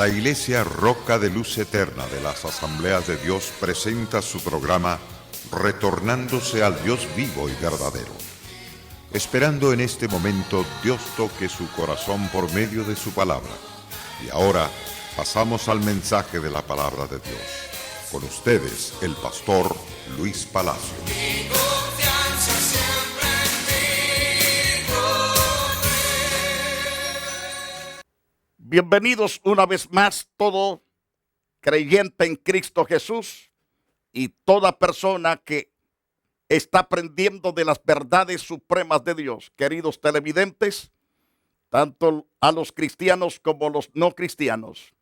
La Iglesia Roca de Luz Eterna de las Asambleas de Dios presenta su programa Retornándose al Dios vivo y verdadero. Esperando en este momento Dios toque su corazón por medio de su palabra. Y ahora pasamos al mensaje de la palabra de Dios. Con ustedes, el pastor Luis Palacio. Bienvenidos una vez más todo creyente en Cristo Jesús y toda persona que está aprendiendo de las verdades supremas de Dios. Queridos televidentes, tanto a los cristianos como a los no cristianos,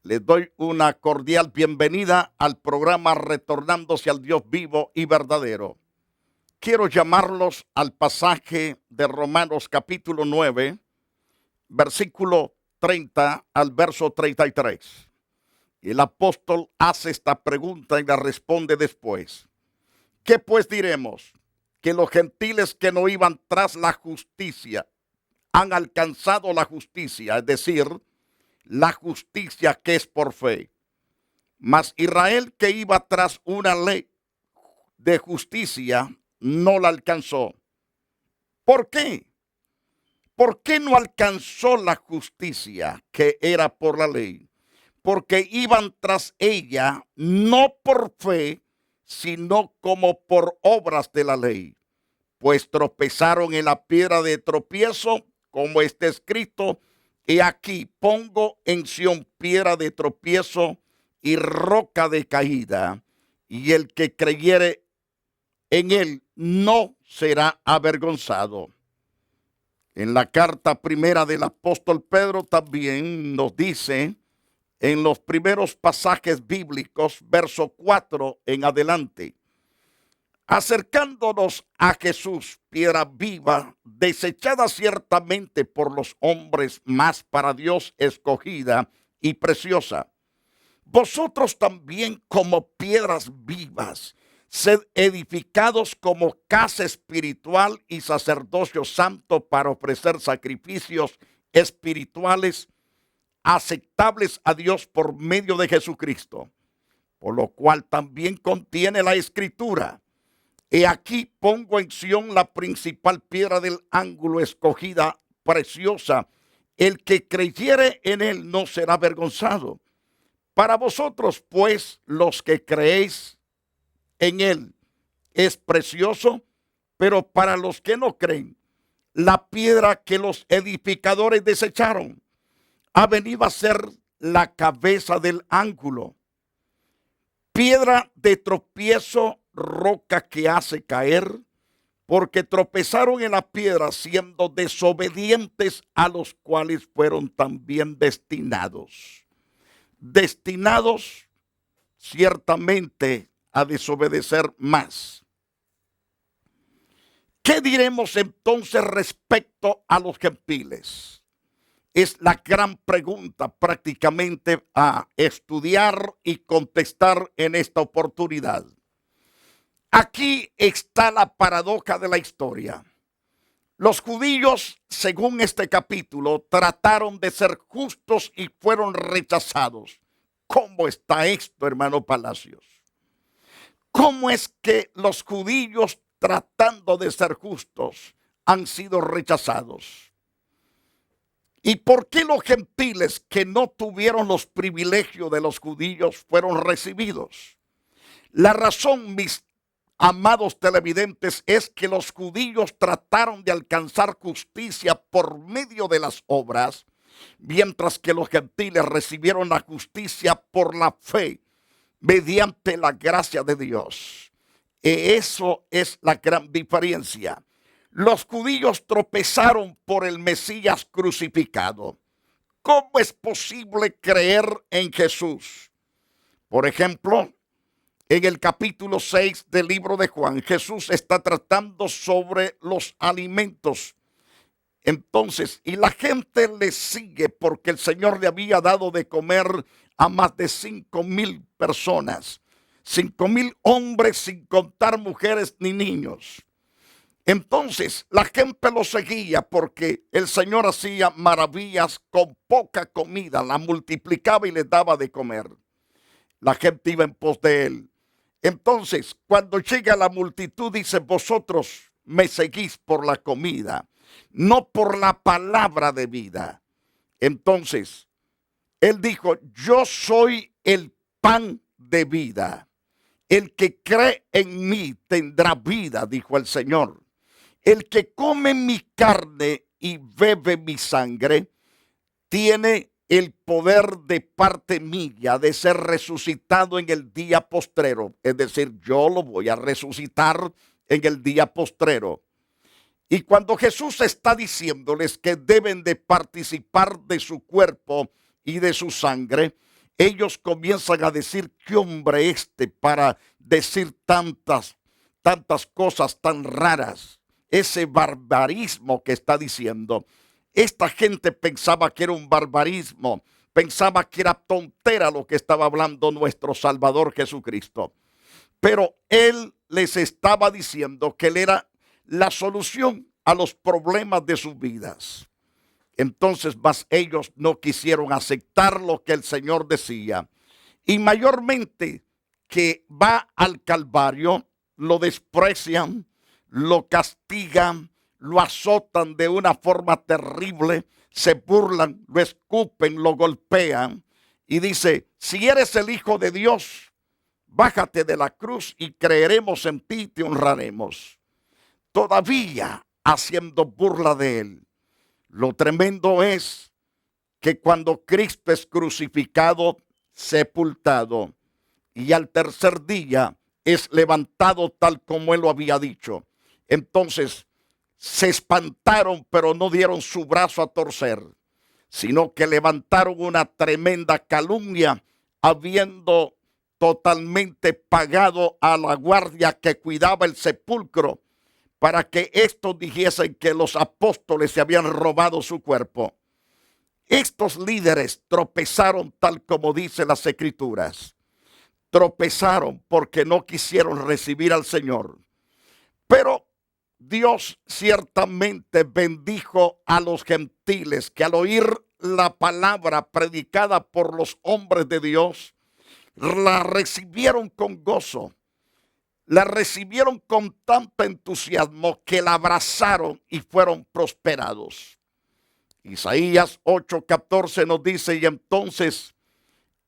les doy una cordial bienvenida al programa Retornándose al Dios vivo y verdadero. Quiero llamarlos al pasaje de Romanos capítulo 9, versículo 30 al verso 33. Y el apóstol hace esta pregunta y la responde después. ¿Qué pues diremos? Que los gentiles que no iban tras la justicia han alcanzado la justicia, es decir, la justicia que es por fe. Mas Israel que iba tras una ley de justicia no la alcanzó. ¿Por qué? ¿Por qué no alcanzó la justicia que era por la ley? Porque iban tras ella no por fe, sino como por obras de la ley. Pues tropezaron en la piedra de tropiezo, como está escrito, he aquí pongo en Sión piedra de tropiezo y roca de caída, y el que creyere en él no será avergonzado. En la carta primera del apóstol Pedro también nos dice, en los primeros pasajes bíblicos, verso 4 en adelante, acercándonos a Jesús, piedra viva, desechada ciertamente por los hombres, mas para Dios escogida y preciosa. Vosotros también como piedras vivas, sed edificados como casa espiritual y sacerdocio santo para ofrecer sacrificios espirituales aceptables a Dios por medio de Jesucristo. Por lo cual también contiene la escritura. He aquí pongo en Sión la principal piedra del ángulo escogida, preciosa. El que creyere en él no será avergonzado. Para vosotros, pues, los que creéis en él es precioso, pero para los que no creen, la piedra que los edificadores desecharon ha venido a ser la cabeza del ángulo, piedra de tropiezo, roca que hace caer, porque tropezaron en la piedra siendo desobedientes, a los cuales fueron también destinados ciertamente a desobedecer más. ¿Qué diremos entonces respecto a los gentiles? Es la gran pregunta prácticamente a estudiar y contestar en esta oportunidad. Aquí está la paradoja de la historia. Los judíos, según este capítulo, trataron de ser justos y fueron rechazados. ¿Cómo está esto, hermano Palacios? ¿Cómo es que los judíos, tratando de ser justos, han sido rechazados? ¿Y por qué los gentiles que no tuvieron los privilegios de los judíos fueron recibidos? La razón, mis amados televidentes, es que los judíos trataron de alcanzar justicia por medio de las obras, mientras que los gentiles recibieron la justicia por la fe, mediante la gracia de Dios. Eso es la gran diferencia. Los judíos tropezaron por el Mesías crucificado. ¿Cómo es posible creer en Jesús? Por ejemplo, en el capítulo 6 del libro de Juan, Jesús está tratando sobre los alimentos. Entonces, y la gente le sigue porque el Señor le había dado de comer a más de 5,000 personas. 5,000 hombres, sin contar mujeres ni niños. Entonces la gente lo seguía porque el Señor hacía maravillas con poca comida, la multiplicaba y les daba de comer. La gente iba en pos de él. Entonces, cuando llega la multitud, dice: vosotros me seguís por la comida, no por la palabra de vida. Entonces, él dijo: yo soy el pan de vida. El que cree en mí tendrá vida, dijo el Señor. El que come mi carne y bebe mi sangre, tiene el poder de parte mía de ser resucitado en el día postrero. Es decir, yo lo voy a resucitar en el día postrero. Y cuando Jesús está diciéndoles que deben de participar de su cuerpo y de su sangre, ellos comienzan a decir: ¿qué hombre para decir tantas cosas tan raras? Ese barbarismo que está diciendo. Esta gente pensaba que era un barbarismo, pensaba que era tontera lo que estaba hablando nuestro Salvador Jesucristo. Pero Él les estaba diciendo que Él era la solución a los problemas de sus vidas. Entonces, más ellos no quisieron aceptar lo que el Señor decía. Y mayormente que va al Calvario, lo desprecian, lo castigan, lo azotan de una forma terrible, se burlan, lo escupen, lo golpean. Y dice: si eres el Hijo de Dios, bájate de la cruz y creeremos en ti y te honraremos. Todavía haciendo burla de él. Lo tremendo es que cuando Cristo es crucificado, sepultado, y al tercer día es levantado tal como él lo había dicho, entonces se espantaron, pero no dieron su brazo a torcer, sino que levantaron una tremenda calumnia, habiendo totalmente pagado a la guardia que cuidaba el sepulcro, para que estos dijesen que los apóstoles se habían robado su cuerpo. Estos líderes tropezaron tal como dicen las Escrituras. Tropezaron porque no quisieron recibir al Señor. Pero Dios ciertamente bendijo a los gentiles que al oír la palabra predicada por los hombres de Dios, la recibieron con gozo. La recibieron con tanto entusiasmo que la abrazaron y fueron prosperados. Isaías 8:14 nos dice: y entonces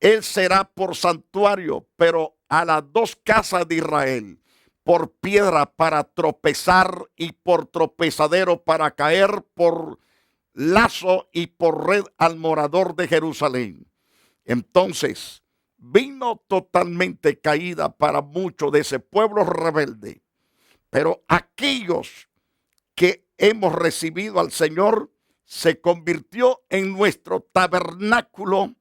él será por santuario, pero a las dos casas de Israel, por piedra para tropezar y por tropezadero para caer, por lazo y por red al morador de Jerusalén. Entonces vino totalmente caída para mucho de ese pueblo rebelde. Pero aquellos que hemos recibido al Señor, se convirtió en nuestro tabernáculo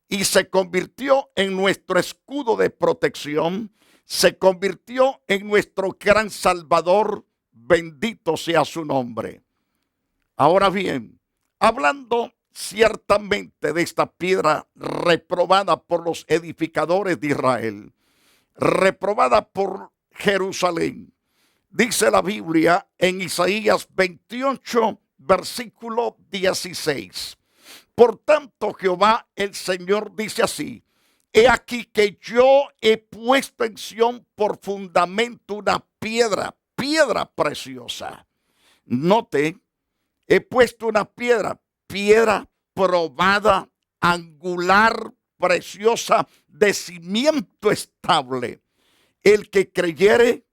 y se convirtió en nuestro escudo de protección, se convirtió en nuestro gran Salvador. Bendito sea su nombre. Ahora bien, hablando ciertamente de esta piedra reprobada por los edificadores de Israel, reprobada por Jerusalén, dice la Biblia en Isaías 28, versículo 16. Por tanto, Jehová el Señor dice así: he aquí que yo he puesto en Sión por fundamento una piedra preciosa. Note, he puesto una piedra probada, angular, preciosa, de cimiento estable. El que creyere,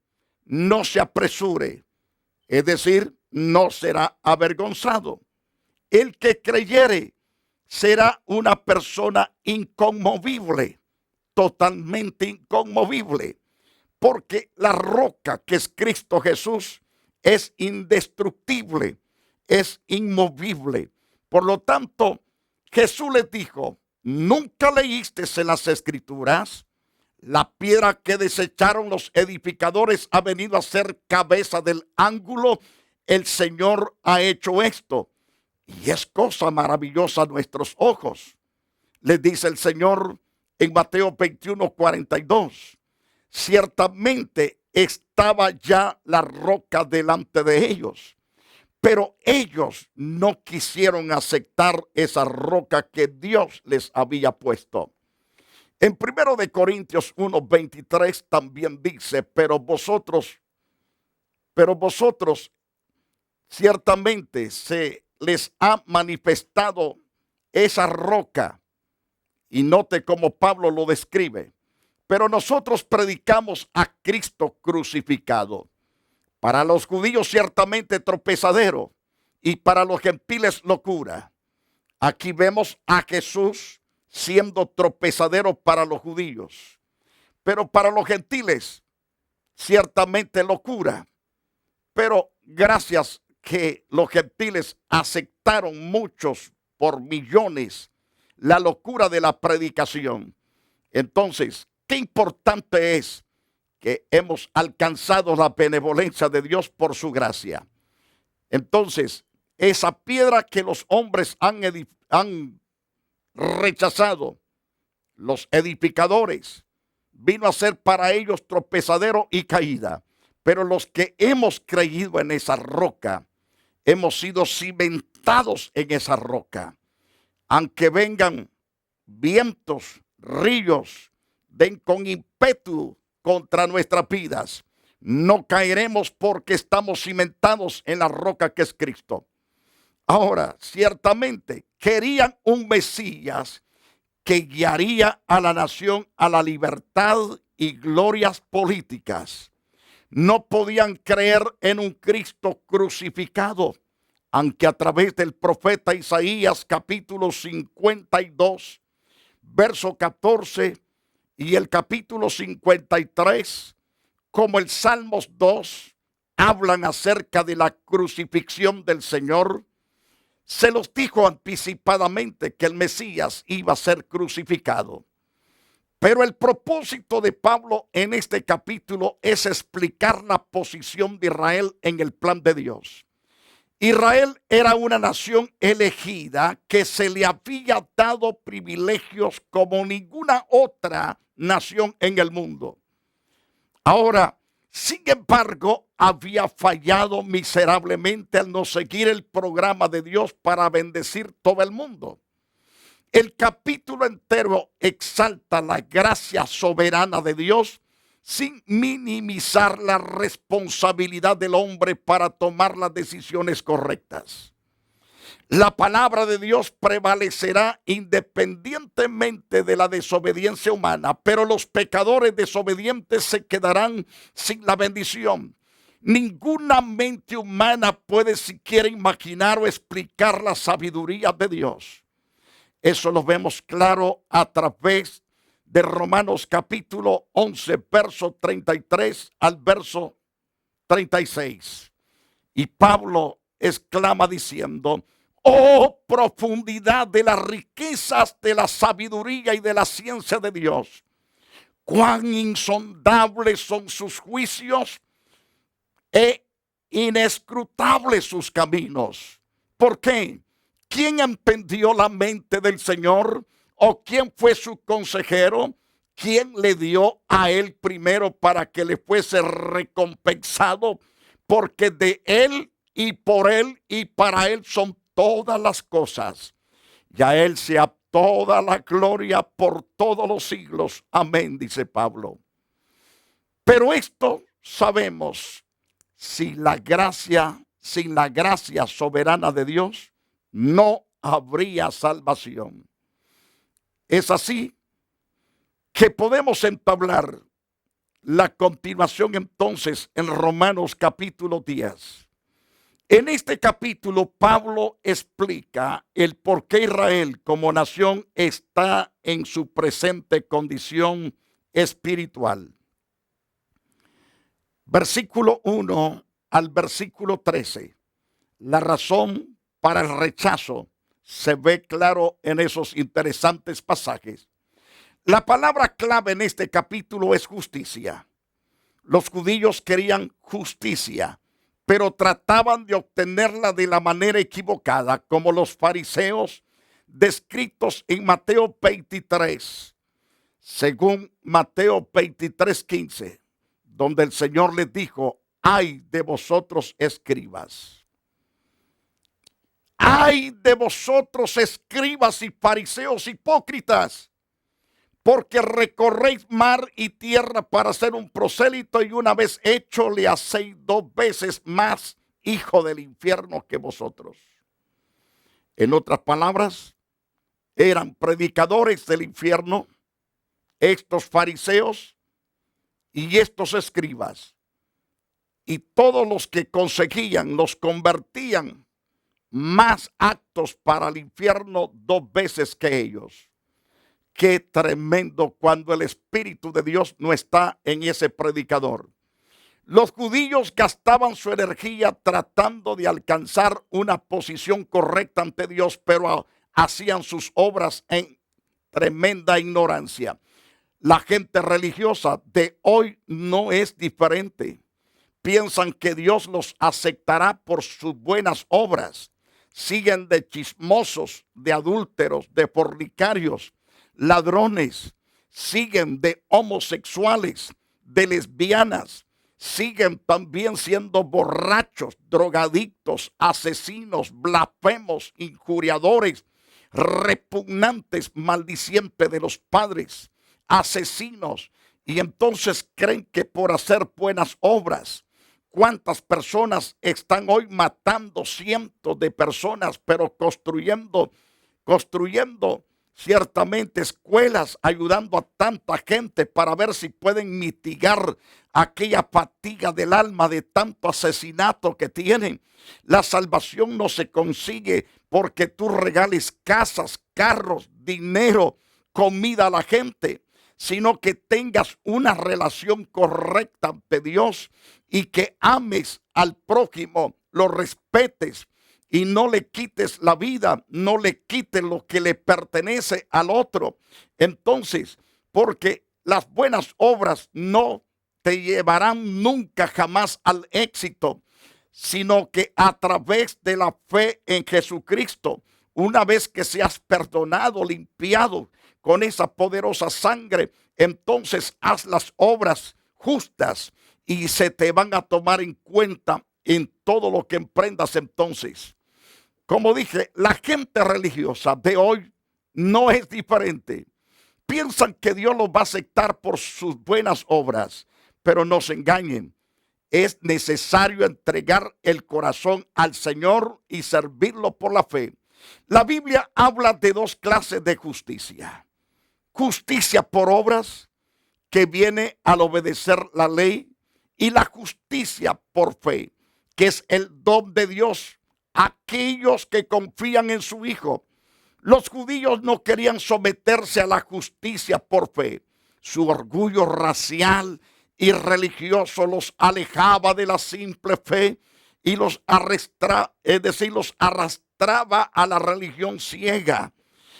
no se apresure, es decir, no será avergonzado. El que creyere será una persona inconmovible, totalmente inconmovible, porque la roca que es Cristo Jesús es indestructible, es inmovible. Por lo tanto, Jesús les dijo: ¿nunca leíste en las Escrituras? La piedra que desecharon los edificadores ha venido a ser cabeza del ángulo. El Señor ha hecho esto, y es cosa maravillosa a nuestros ojos. Les dice el Señor en Mateo 21:42. Ciertamente estaba ya la roca delante de ellos. Pero ellos no quisieron aceptar esa roca que Dios les había puesto. En 1 de Corintios 1:23 también dice, pero vosotros ciertamente se les ha manifestado esa roca. Y note cómo Pablo lo describe. Pero nosotros predicamos a Cristo crucificado. Para los judíos ciertamente tropezadero y para los gentiles locura. Aquí vemos a Jesús siendo tropezadero para los judíos. Pero para los gentiles ciertamente locura. Pero gracias que los gentiles aceptaron muchos por millones la locura de la predicación. Entonces, qué importante es que hemos alcanzado la benevolencia de Dios por su gracia. Entonces, esa piedra que los hombres han rechazado, los edificadores, vino a ser para ellos tropezadero y caída. Pero los que hemos creído en esa roca, hemos sido cimentados en esa roca. Aunque vengan vientos, ríos, den con ímpetu contra nuestras vidas, no caeremos porque estamos cimentados en la roca que es Cristo. Ahora, ciertamente querían un Mesías que guiaría a la nación a la libertad y glorias políticas. No podían creer en un Cristo crucificado, aunque a través del profeta Isaías capítulo 52, verso 14 y el capítulo 53, como el Salmos 2, hablan acerca de la crucifixión del Señor. Se los dijo anticipadamente que el Mesías iba a ser crucificado. Pero el propósito de Pablo en este capítulo es explicar la posición de Israel en el plan de Dios. Israel era una nación elegida que se le había dado privilegios como ninguna otra nación en el mundo. Ahora, sin embargo, había fallado miserablemente al no seguir el programa de Dios para bendecir todo el mundo. El capítulo entero exalta la gracia soberana de Dios sin minimizar la responsabilidad del hombre para tomar las decisiones correctas. La palabra de Dios prevalecerá independientemente de la desobediencia humana, pero los pecadores desobedientes se quedarán sin la bendición. Ninguna mente humana puede siquiera imaginar o explicar la sabiduría de Dios. Eso lo vemos claro a través de Romanos capítulo 11, verso 33 al verso 36. Y Pablo exclama diciendo: oh profundidad de las riquezas de la sabiduría y de la ciencia de Dios. Cuán insondables son sus juicios e inescrutables sus caminos. ¿Por qué? ¿Quién entendió la mente del Señor? ¿O quién fue su consejero? ¿Quién le dio a él primero para que le fuese recompensado? Porque de él y por él y para él son todas las cosas. Y a él sea toda la gloria por todos los siglos. Amén, dice Pablo. Pero esto sabemos, sin la gracia soberana de Dios, no habría salvación. Es así que podemos entablar la continuación entonces en Romanos capítulo 10. En este capítulo Pablo explica el por qué Israel como nación está en su presente condición espiritual. Versículo 1 al versículo 13. La razón para el rechazo se ve claro en esos interesantes pasajes. La palabra clave en este capítulo es justicia. Los judíos querían justicia, pero trataban de obtenerla de la manera equivocada, como los fariseos descritos en Mateo 23, según Mateo 23:15, donde el Señor les dijo: ay de vosotros escribas, ay de vosotros escribas y fariseos hipócritas, porque recorréis mar y tierra para ser un prosélito, y una vez hecho le hacéis 2 veces más hijo del infierno que vosotros. En otras palabras, eran predicadores del infierno estos fariseos y estos escribas, y todos los que conseguían los convertían más aptos para el infierno 2 veces que ellos. Qué tremendo cuando el Espíritu de Dios no está en ese predicador. Los judíos gastaban su energía tratando de alcanzar una posición correcta ante Dios, pero hacían sus obras en tremenda ignorancia. La gente religiosa de hoy no es diferente. Piensan que Dios los aceptará por sus buenas obras. Siguen de chismosos, de adúlteros, de fornicarios, ladrones. Siguen de homosexuales, de lesbianas. Siguen también siendo borrachos, drogadictos, asesinos, blasfemos, injuriadores, repugnantes, maldicientes de los padres, asesinos. Y entonces creen que por hacer buenas obras, ¿cuántas personas están hoy matando? Cientos de personas, pero construyendo ciertamente escuelas, ayudando a tanta gente para ver si pueden mitigar aquella fatiga del alma de tanto asesinato que tienen. La salvación no se consigue porque tú regales casas, carros, dinero, comida a la gente, sino que tengas una relación correcta ante Dios y que ames al prójimo, lo respetes y no le quites la vida, no le quites lo que le pertenece al otro. Entonces, porque las buenas obras no te llevarán nunca jamás al éxito, sino que a través de la fe en Jesucristo, una vez que seas perdonado, limpiado con esa poderosa sangre, entonces haz las obras justas y se te van a tomar en cuenta en todo lo que emprendas entonces. Como dije, la gente religiosa de hoy no es diferente. Piensan que Dios los va a aceptar por sus buenas obras, pero no se engañen. Es necesario entregar el corazón al Señor y servirlo por la fe. La Biblia habla de 2 clases de justicia. Justicia por obras, que viene al obedecer la ley, y la justicia por fe, que es el don de Dios. Aquellos que confían en su Hijo. Los judíos no querían someterse a la justicia por fe. Su orgullo racial y religioso los alejaba de la simple fe y los arrastraba a la religión ciega.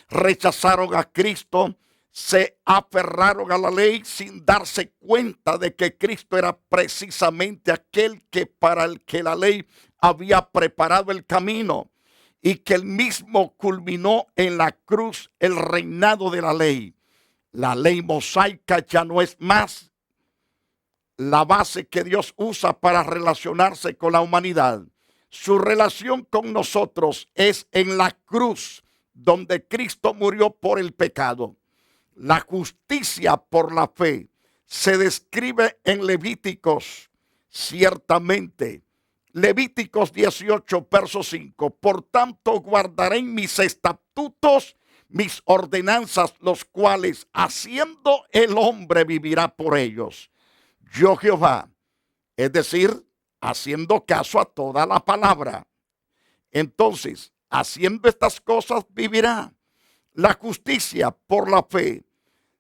Rechazaron a Cristo, se aferraron a la ley sin darse cuenta de que Cristo era precisamente aquel que para el que la ley había preparado el camino, y que él mismo culminó en la cruz el reinado de la ley. La ley mosaica ya no es más la base que Dios usa para relacionarse con la humanidad. Su relación con nosotros es en la cruz, donde Cristo murió por el pecado. La justicia por la fe se describe en Levíticos, ciertamente. Levíticos 18, verso 5. Por tanto, guardaré mis estatutos, mis ordenanzas, los cuales haciendo el hombre vivirá por ellos. Yo Jehová, es decir, haciendo caso a toda la palabra. Entonces, haciendo estas cosas vivirá. La justicia por la fe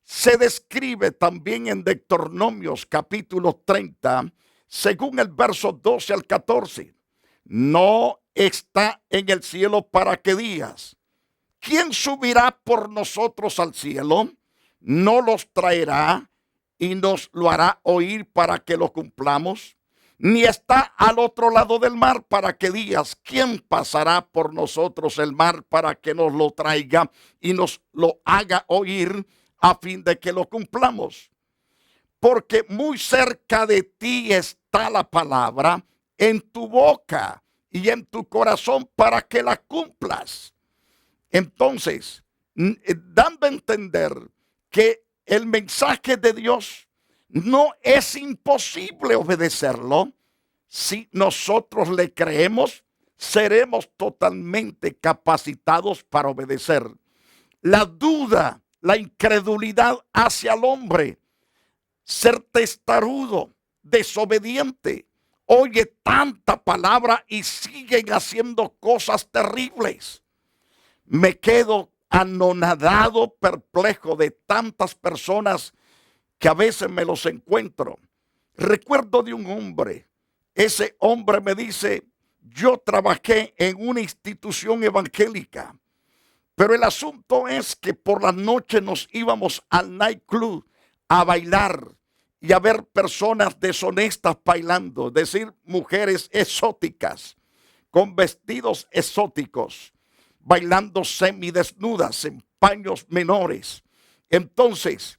se describe también en Deuteronomios capítulo 30, según el verso 12 al 14. No está en el cielo para que digas: ¿quién subirá por nosotros al cielo? No los traerá y nos lo hará oír para que lo cumplamos. Ni está al otro lado del mar para que digas: ¿quién pasará por nosotros el mar para que nos lo traiga y nos lo haga oír a fin de que lo cumplamos? porque muy cerca de ti está la palabra, en tu boca y en tu corazón para que la cumplas. Entonces, dando a entender que el mensaje de Dios no es imposible obedecerlo. Si nosotros le creemos, seremos totalmente capacitados para obedecer. La duda, la incredulidad hacia el hombre, ser testarudo, desobediente, oye tanta palabra y siguen haciendo cosas terribles. Me quedo anonadado, perplejo de tantas personas que a veces me los encuentro. Recuerdo de un hombre. Ese hombre me dice, yo trabajé en una institución evangélica, pero el asunto es que por la noche nos íbamos al nightclub a bailar y a ver personas deshonestas bailando, es decir, mujeres exóticas, con vestidos exóticos, bailando semidesnudas en paños menores. Entonces,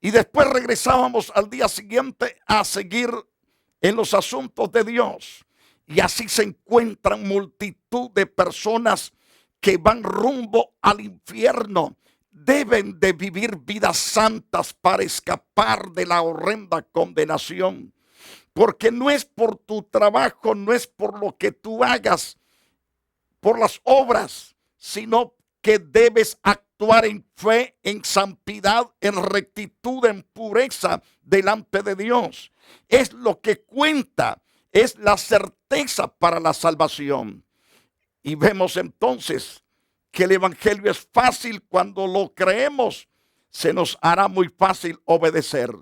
y después regresábamos al día siguiente a seguir en los asuntos de Dios. Y así se encuentran multitud de personas que van rumbo al infierno. Deben de vivir vidas santas para escapar de la horrenda condenación. Porque no es por tu trabajo, no es por lo que tú hagas, por las obras, sino que debes actuar en fe, en santidad, en rectitud, en pureza delante de Dios. Es lo que cuenta, es la certeza para la salvación. Y vemos entonces que el evangelio es fácil cuando lo creemos, se nos hará muy fácil obedecer.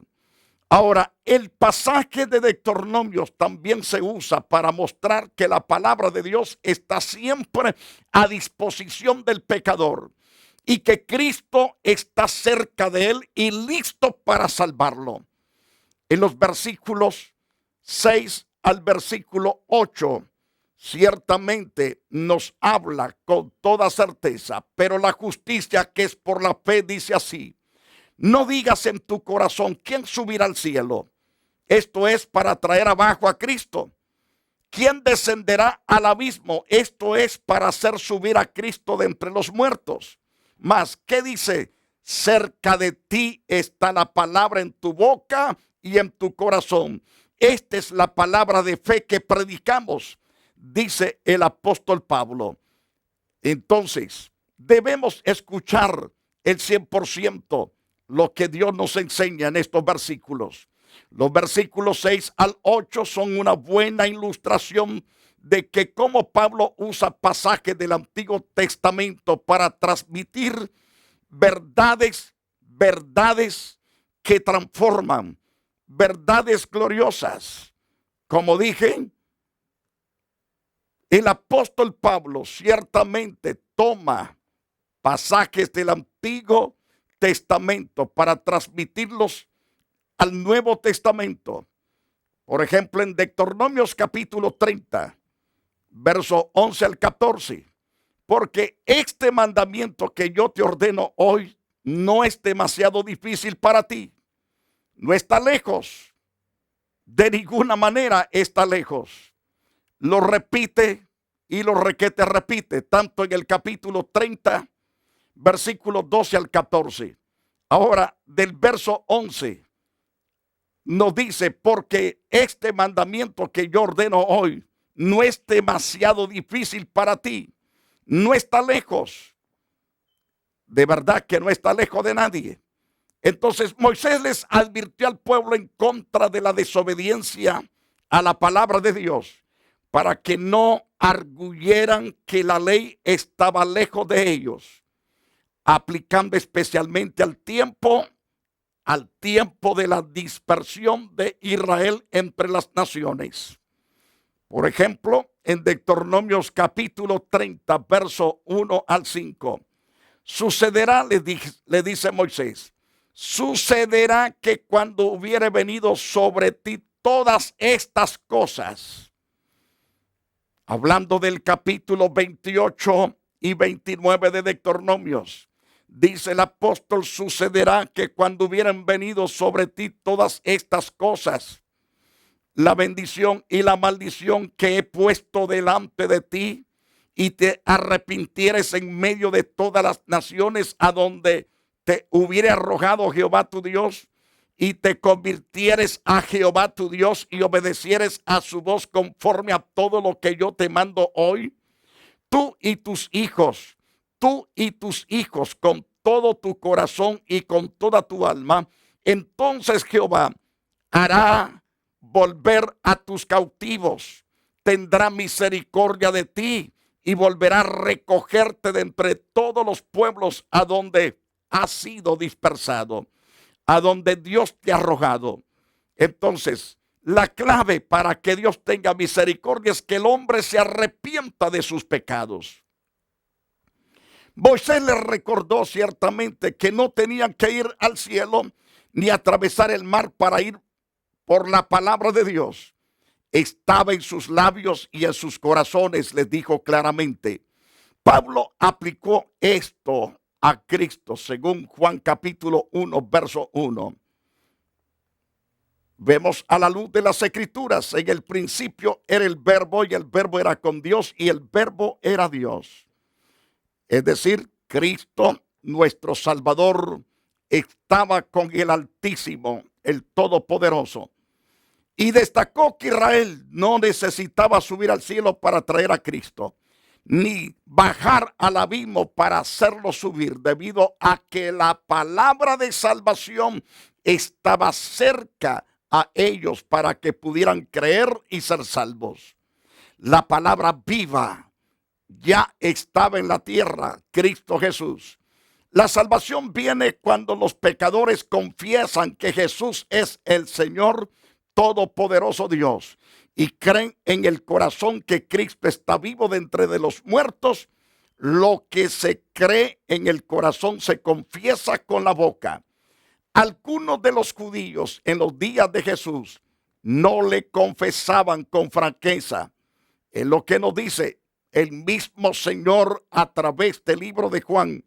Ahora, el pasaje de Deuteronomios también se usa para mostrar que la palabra de Dios está siempre a disposición del pecador y que Cristo está cerca de él y listo para salvarlo. En los versículos 6 al versículo 8, ciertamente nos habla con toda certeza, pero la justicia que es por la fe dice así: no digas en tu corazón, ¿quién subirá al cielo? Esto es para traer abajo a Cristo. ¿Quién descenderá al abismo? Esto es para hacer subir a Cristo de entre los muertos. Mas, ¿qué dice? Cerca de ti está la palabra en tu boca y en tu corazón. Esta es la palabra de fe que predicamos, dice el apóstol Pablo. Entonces, debemos escuchar el 100% lo que Dios nos enseña en estos versículos. Los versículos 6 al 8 son una buena ilustración de que cómo Pablo usa pasajes del Antiguo Testamento para transmitir verdades que transforman, verdades gloriosas. Como dije, el apóstol Pablo ciertamente toma pasajes del Antiguo Testamento para transmitirlos al Nuevo Testamento. Por ejemplo, en Deuteronomios capítulo 30, verso 11 al 14. Porque este mandamiento que yo te ordeno hoy no es demasiado difícil para ti. No está lejos. De ninguna manera está lejos. Lo repite y lo requete repite, tanto en el capítulo 30, versículos 12 al 14. Ahora, del verso 11, nos dice, porque este mandamiento que yo ordeno hoy no es demasiado difícil para ti, no está lejos. De verdad que no está lejos de nadie. Entonces Moisés les advirtió al pueblo en contra de la desobediencia a la palabra de Dios, para que no arguyeran que la ley estaba lejos de ellos, aplicando especialmente al tiempo de la dispersión de Israel entre las naciones. Por ejemplo, en Deuteronomios capítulo 30, verso 1 al 5, sucederá, le dice Moisés, sucederá que cuando hubiere venido sobre ti todas estas cosas, hablando del capítulo 28 y 29 de Deuteronomios, Dice el apóstol: sucederá que cuando hubieran venido sobre ti todas estas cosas, la bendición y la maldición que he puesto delante de ti, y te arrepintieres en medio de todas las naciones a donde te hubiere arrojado Jehová tu Dios, y te convirtieres a Jehová tu Dios y obedecieres a su voz conforme a todo lo que yo te mando hoy, tú y tus hijos con todo tu corazón y con toda tu alma, entonces Jehová hará volver a tus cautivos, tendrá misericordia de ti y volverá a recogerte de entre todos los pueblos a donde has sido dispersado, a donde Dios te ha arrojado. Entonces, la clave para que Dios tenga misericordia es que el hombre se arrepienta de sus pecados. Moisés les recordó ciertamente que no tenían que ir al cielo ni atravesar el mar para ir por la palabra de Dios. Estaba en sus labios y en sus corazones, les dijo claramente. Pablo aplicó esto a Cristo según Juan capítulo 1, verso 1. Vemos a la luz de las Escrituras: en el principio era el Verbo, y el Verbo era con Dios, y el Verbo era Dios. Es decir, Cristo, nuestro Salvador, estaba con el Altísimo, el Todopoderoso. Y destacó que Israel no necesitaba subir al cielo para traer a Cristo, ni bajar al abismo para hacerlo subir, debido a que la palabra de salvación estaba cerca a ellos para que pudieran creer y ser salvos. La palabra viva ya estaba en la tierra, Cristo Jesús. La salvación viene cuando los pecadores confiesan que Jesús es el Señor Todopoderoso Dios y creen en el corazón que Cristo está vivo de entre de los muertos. Lo que se cree en el corazón se confiesa con la boca. Algunos de los judíos en los días de Jesús no le confesaban con franqueza. Es lo que nos dice el mismo Señor a través del libro de Juan,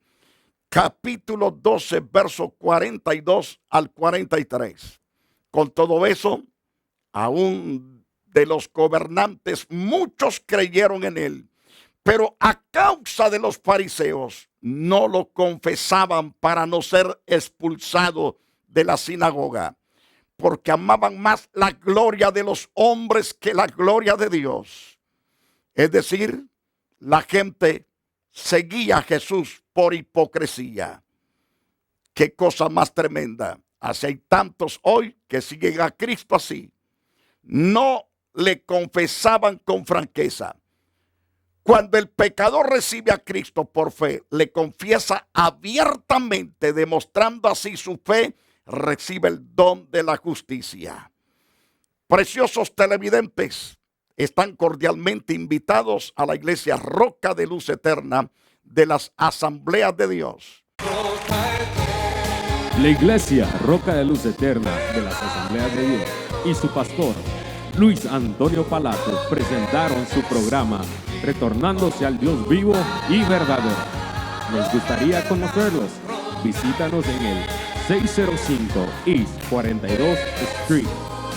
capítulo 12, versos 42 al 43. Con todo eso, aún de los gobernantes, muchos creyeron en él, pero a causa de los fariseos no lo confesaban para no ser expulsado de la sinagoga, porque amaban más la gloria de los hombres que la gloria de Dios. Es decir, la gente seguía a Jesús por hipocresía. Qué cosa más tremenda. Así hay tantos hoy que siguen a Cristo así. No le confesaban con franqueza. Cuando el pecador recibe a Cristo por fe, le confiesa abiertamente, demostrando así su fe, recibe el don de la justicia. Preciosos televidentes, están cordialmente invitados a la iglesia Roca de Luz Eterna de las Asambleas de Dios. La iglesia Roca de Luz Eterna de las Asambleas de Dios y su pastor Luis Antonio Palacio presentaron su programa Retornándose al Dios vivo y verdadero. Nos gustaría conocerlos. Visítanos en el 605 East 42 Street,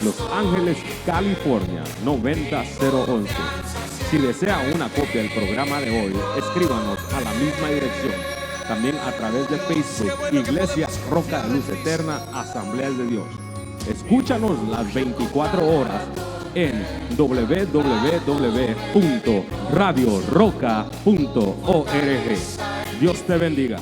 Los Ángeles, California 90011. Si desea una copia del programa de hoy, escríbanos a la misma dirección. También a través de Facebook, Iglesia Roca de Luz Eterna, Asambleas de Dios. Escúchanos las 24 horas en www.radioroca.org. Dios te bendiga.